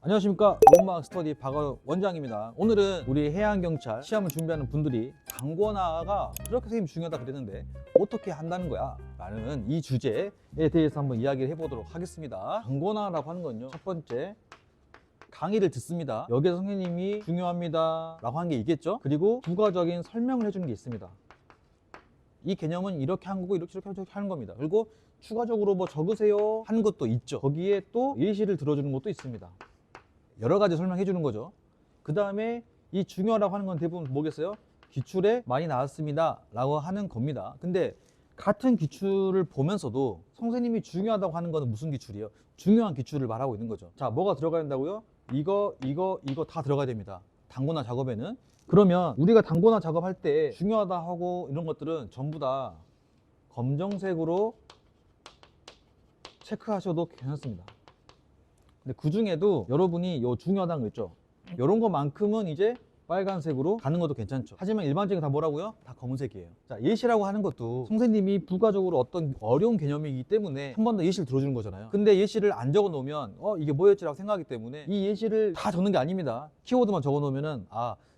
안녕하십니까, 로마 스터디 박원 원장입니다. 오늘은 우리 해양경찰 시험을 준비하는 분들이 당권화가 그렇게 선생님 중요하다 그랬는데 어떻게 한다는 거야? 라는 이 주제에 대해서 한번 이야기를 해보도록 하겠습니다. 당권화라고 하는 건요, 첫 번째 강의를 듣습니다. 여기서 선생님이 중요합니다 라고 한 게 있겠죠. 그리고 부가적인 설명을 해주는 게 있습니다. 이 개념은 이렇게 한 거고 이렇게 하는 겁니다. 그리고 추가적으로 뭐 적으세요 하는 것도 있죠. 거기에 또 예시를 들어주는 것도 있습니다. 여러 가지 설명해 주는 거죠. 그 다음에 이 중요하다고 하는 건 대부분 뭐겠어요? 기출에 많이 나왔습니다 라고 하는 겁니다. 근데 같은 기출을 보면서도 선생님이 중요하다고 하는 거는 무슨 기출이에요? 중요한 기출을 말하고 있는 거죠. 자, 뭐가 들어가야 된다고요? 이거 다 들어가야 됩니다. 당권화 작업에는. 그러면 우리가 당권화 작업할 때 중요하다 하고 이런 것들은 전부 다 검정색으로 체크하셔도 괜찮습니다. 근데 그 중에도 여러분이 요 중요하다는 거 있죠? 요런 거만큼은 이제 빨간색으로 가는 것도 괜찮죠. 하지만 일반적인 다 뭐라고요? 다 검은색이에요. 자, 예시라고 하는 것도 선생님이 부가적으로 어떤 어려운 개념이기 때문에 한 번 더 예시를 들어주는 거잖아요. 근데 예시를 안 적어 놓으면 이게 뭐였지라고 생각하기 때문에 이 예시를 다 적는 게 아닙니다. 키워드만 적어 놓으면은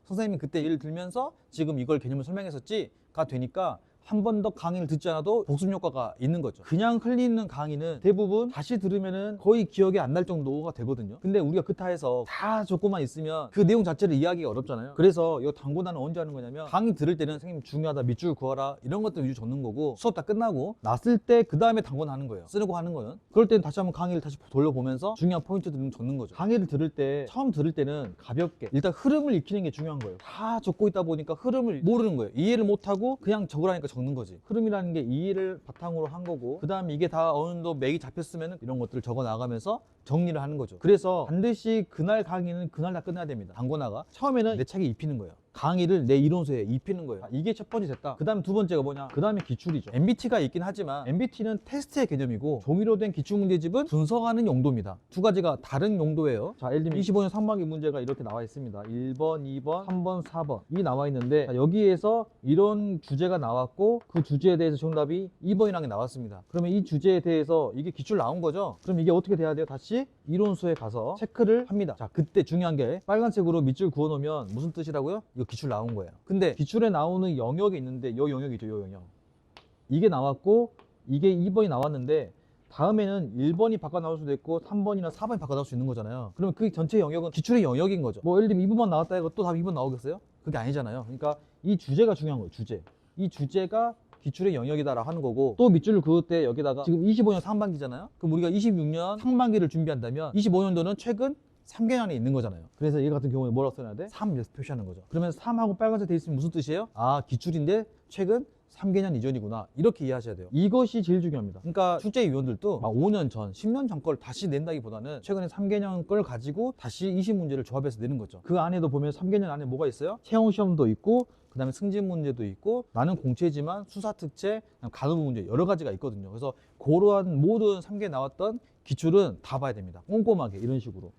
선생님이 그때 예를 들면서 지금 이걸 개념을 설명했었지가 되니까 한 번 더 강의를 듣지 않아도 복습 효과가 있는 거죠. 그냥 흘리는 강의는 대부분 다시 들으면은 거의 기억이 안 날 정도가 되거든요. 근데 우리가 그 타에서 다 적고만 있으면 그 내용 자체를 이해하기가 어렵잖아요. 그래서 이 당권화는 언제 하는 거냐면 강의 들을 때는 선생님 중요하다, 밑줄 그어라 이런 것들 위주 적는 거고, 수업 다 끝나고 났을 때 그 다음에 당권하는 거예요. 쓰려고 하는 거는. 그럴 때는 다시 한번 강의를 다시 돌려보면서 중요한 포인트들을 적는 거죠. 강의를 들을 때 처음 들을 때는 가볍게 일단 흐름을 익히는 게 중요한 거예요. 다 적고 있다 보니까 흐름을 모르는 거예요. 이해를 못하고 그냥 적으라니까 적는 거지. 흐름이라는 게 이해를 바탕으로 한 거고, 그 다음에 이게 다 어느 정도 맥이 잡혔으면 이런 것들을 적어 나가면서 정리를 하는 거죠. 그래서 반드시 그날 강의는 그날 다 끝나야 됩니다. 당권화가 처음에는 내 책에 입히는 거예요. 강의를 내 이론서에 입히는 거예요. 이게 첫 번째 됐다. 그 다음 두 번째가 뭐냐? 그 다음에 기출이죠. MBT가 있긴 하지만 MBT는 테스트의 개념이고 종이로 된 기출문제집은 분석하는 용도입니다. 두 가지가 다른 용도예요. 자, 예를 들면 25년 상반기 문제가 이렇게 나와 있습니다. 1번, 2번, 3번, 4번 이 나와 있는데, 자, 여기에서 이런 주제가 나왔고 그 주제에 대해서 정답이 2번이라는 게 나왔습니다. 그러면 이 주제에 대해서 이게 기출 나온 거죠. 그럼 이게 어떻게 돼야 돼요? 다시 이론서에 가서 체크를 합니다. 자, 그때 중요한 게 빨간색으로 밑줄 그어 놓으면 무슨 뜻이라고요? 이거 기출 나온 거예요. 근데 기출에 나오는 영역이 있는데 요 영역이죠. 요 영역. 이게 나왔고 이게 2번이 나왔는데 다음에는 1번이 바꿔 나올 수도 있고 3번이나 4번이 바꿔 나올 수 있는 거잖아요. 그러면 그 전체 영역은 기출의 영역인 거죠. 뭐 예를 들면 2번만 나왔다 해도 또 답 2번 나오겠어요? 그게 아니잖아요. 그러니까 이 주제가 중요한 거예요. 주제. 이 주제가 기출의 영역이다라고 하는 거고, 또 밑줄을 그을 때 여기다가 지금 25년 상반기잖아요. 그럼 우리가 26년 상반기를 준비한다면 25년도는 최근 3개년 안에 있는 거잖아요. 그래서 얘 같은 경우에 뭐라고 써놔야 돼? 3 이렇게 표시하는 거죠. 그러면 3하고 빨간색 돼 있으면 무슨 뜻이에요? 기출인데 최근 3개년 이전이구나, 이렇게 이해하셔야 돼요. 이것이 제일 중요합니다. 그러니까 출제위원들도 막 5년 전, 10년 전 걸 다시 낸다기보다는 최근에 3개년 걸 가지고 다시 20문제를 조합해서 내는 거죠. 그 안에도 보면 3개년 안에 뭐가 있어요? 채용시험도 있고, 그 다음에 승진 문제도 있고, 나는 공채지만 수사특채, 간호부 문제 여러 가지가 있거든요. 그래서 그러한 모든 3개에 나왔던 기출은 다 봐야 됩니다. 꼼꼼하게, 이런 식으로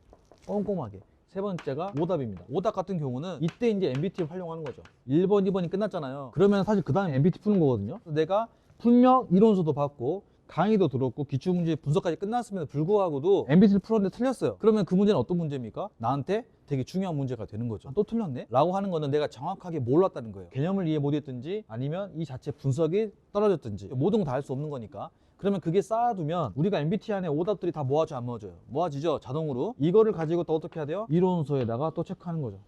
꼼꼼하게. 세 번째가 오답입니다. 오답 같은 경우는 이때 이제 MBT를 활용하는 거죠. 1번, 2번이 끝났잖아요. 그러면 사실 그 다음에 MBT 푸는 거거든요. 내가 분명 이론서도 봤고 강의도 들었고 기출문제 분석까지 끝났음에도 불구하고도 MBT를 풀었는데 틀렸어요. 그러면 그 문제는 어떤 문제입니까? 나한테 되게 중요한 문제가 되는 거죠. 또 틀렸네? 라고 하는 거는 내가 정확하게 몰랐다는 거예요. 개념을 이해 못했든지 아니면 이 자체 분석이 떨어졌든지 모든 거 다 할 수 없는 거니까. 그러면 그게 쌓아두면 우리가 MBT 안에 오답들이 다 모아져 안 모아져요? 모아지죠, 자동으로. 이거를 가지고 또 어떻게 해야 돼요? 이론서에다가 또 체크하는 거죠.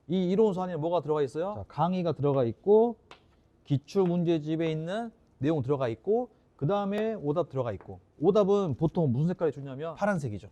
이 이론서 안에 뭐가 들어가 있어요? 자, 강의가 들어가 있고 기출문제집에 있는 내용 들어가 있고 그 다음에 오답 들어가 있고, 오답은 보통 무슨 색깔이 주냐면 파란색이죠.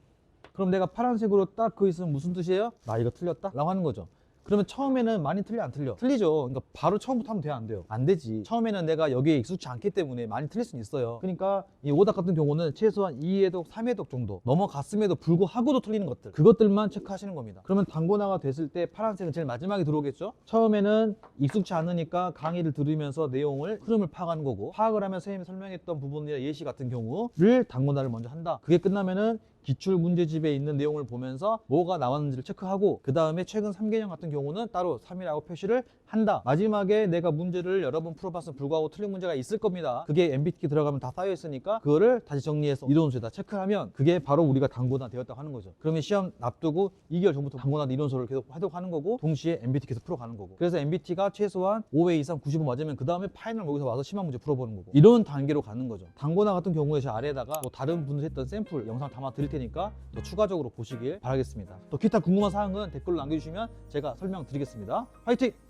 그럼 내가 파란색으로 딱 그거 있으면 무슨 뜻이에요? 나 이거 틀렸다? 라고 하는 거죠. 그러면 처음에는 많이 틀려 안 틀려? 틀리죠. 그러니까 바로 처음부터 하면 돼요, 안 돼요? 안 되지. 처음에는 내가 여기에 익숙치 않기 때문에 많이 틀릴 수는 있어요. 그러니까 이 오답 같은 경우는 최소한 2회독, 3회독 정도 넘어갔음에도 불구하고도 틀리는 것들, 그것들만 체크하시는 겁니다. 그러면 당권화가 됐을 때 파란색은 제일 마지막에 들어오겠죠. 처음에는 익숙치 않으니까 강의를 들으면서 내용을 흐름을 파악하는 거고, 파악을 하면 선생님이 설명했던 부분이나 예시 같은 경우를 당권화를 먼저 한다. 그게 끝나면은 기출 문제집에 있는 내용을 보면서 뭐가 나왔는지를 체크하고, 그 다음에 최근 3개년 같은 경우는 따로 3이라고 표시를 한다. 마지막에 내가 문제를 여러 번 풀어봤으면 불구하고 틀린 문제가 있을 겁니다. 그게 MBTI 들어가면 다 쌓여 있으니까 그거를 다시 정리해서 이론수에다 체크하면 그게 바로 우리가 당고나 되었다고 하는 거죠. 그러면 시험 앞두고 2개월 전부터 당고나 이론서를 계속 하도록 하는 거고 동시에 MBTI 계속 풀어가는 거고. 그래서 MBTI가 최소한 5회 이상 90분 맞으면 그 다음에 파이널 모의고사 와서 시험 문제 풀어보는 거고. 이런 단계로 가는 거죠. 당고나 같은 경우에 저 아래에다가 뭐 다른 분들 했던 샘플 영상 담아 드릴 테니까 더 추가적으로 보시길 바라겠습니다. 또 기타 궁금한 사항은 댓글로 남겨주시면 제가 설명드리겠습니다. 화이팅!